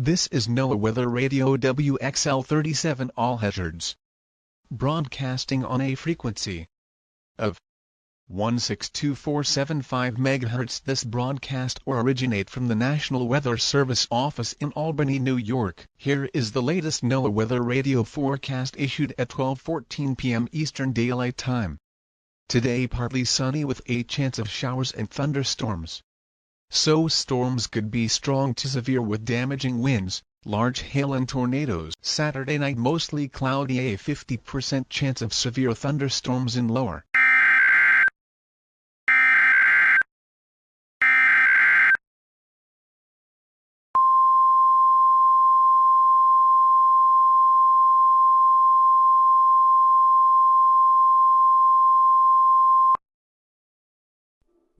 This is NOAA Weather Radio WXL 37 all hazards. Broadcasting on a frequency of 162475 MHz. This broadcast originates from the National Weather Service office in Albany, New York. Here is the latest NOAA Weather Radio forecast issued at 12:14 p.m. Eastern Daylight Time. Today partly sunny with a chance of showers and thunderstorms. So storms could be strong to severe with damaging winds, large hail and tornadoes. Saturday night mostly cloudy, a 50% chance of severe thunderstorms in lower.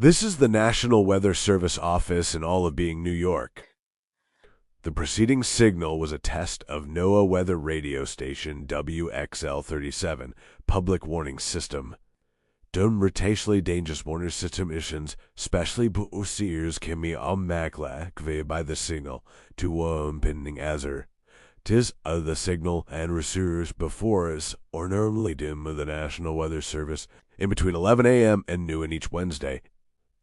This is the National Weather Service office in all of being New York. The preceding signal was a test of NOAA weather radio station WXL 37 public warning system. De retaliatory dangerous warning system issues, specially busiers can be automatically by the signal to one pending azure. Tis of the signal and receivers before us or normally dim of the National Weather Service in between 11 a.m. and noon each Wednesday.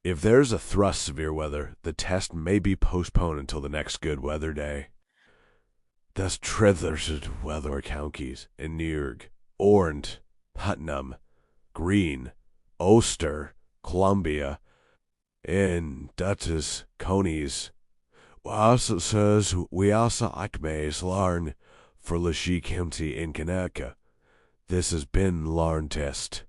If there's a thrust severe weather, the test may be postponed until the next good weather day. Thus treathered weather counties in New York, Orange, Putnam, Greene, Ulster, Columbia, and Dutchess counties. Also says we also acmays learn for Lachey County in Connecticut. This has been Larn Test.